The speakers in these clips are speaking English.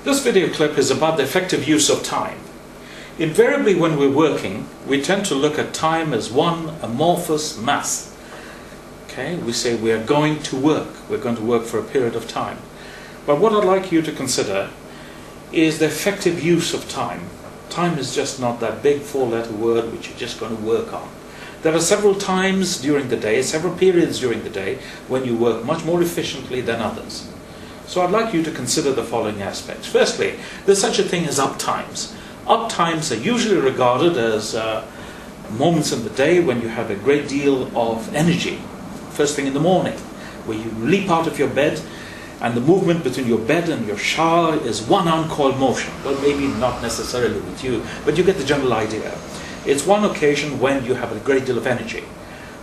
This video clip is about the effective use of time. Invariably when we're working, we tend to look at time as one amorphous mass. Okay, we say we are going to work. We're going to work for a period of time. But what I'd like you to consider is the effective use of time. Time is just not that big four-letter word which you're just going to work on. There are several times during the day, several periods during the day, when you work much more efficiently than others. So I'd like you to consider the following aspects. Firstly, there's such a thing as up times. Up times are usually regarded as moments in the day when you have a great deal of energy. First thing in the morning, where you leap out of your bed, and the movement between your bed and your shower is one uncoiled motion. Well, maybe not necessarily with you, but you get the general idea. It's one occasion when you have a great deal of energy.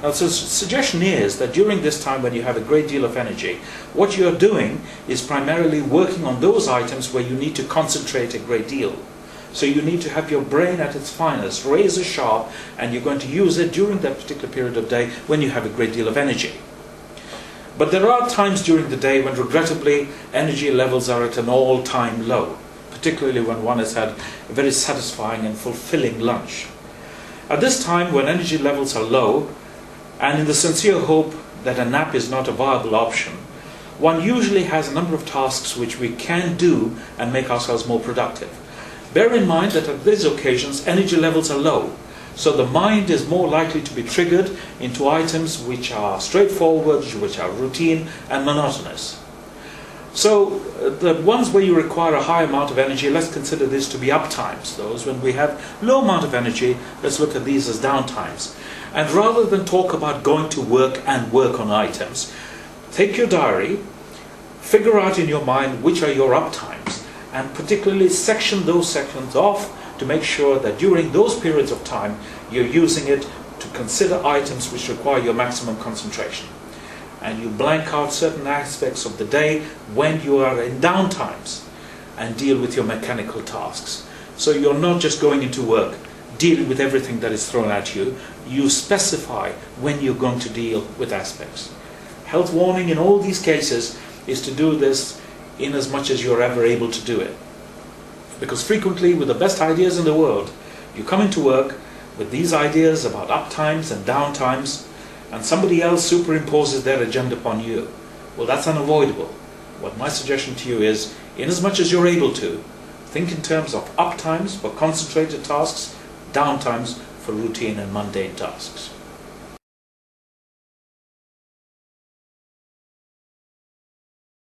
Now, so the suggestion is that during this time when you have a great deal of energy, what you're doing is primarily working on those items where you need to concentrate a great deal. So you need to have your brain at its finest, razor sharp, and you're going to use it during that particular period of day when you have a great deal of energy. But there are times during the day when regrettably energy levels are at an all-time low, particularly when one has had a very satisfying and fulfilling lunch. At this time when energy levels are low, and in the sincere hope that a nap is not a viable option, one usually has a number of tasks which we can do and make ourselves more productive. Bear in mind that at these occasions energy levels are low, so the mind is more likely to be triggered into items which are straightforward, which are routine and monotonous. So the ones where you require a high amount of energy, let's consider this to be up times. Those when we have low amount of energy, let's look at these as down times. And rather than talk about going to work and work on items, take your diary, figure out in your mind which are your up times, and particularly section those sections off to make sure that during those periods of time you're using it to consider items which require your maximum concentration. And you blank out certain aspects of the day when you are in down times and deal with your mechanical tasks. So you're not just going into work, dealing with everything that is thrown at you. You specify when you're going to deal with aspects. Health warning in all these cases is to do this in as much as you're ever able to do it. Because frequently, with the best ideas in the world, you come into work with these ideas about up times and down times, and somebody else superimposes their agenda upon you. Well, that's unavoidable. What my suggestion to you is, in as much as you're able to, think in terms of up times for concentrated tasks, down times for routine and mundane tasks.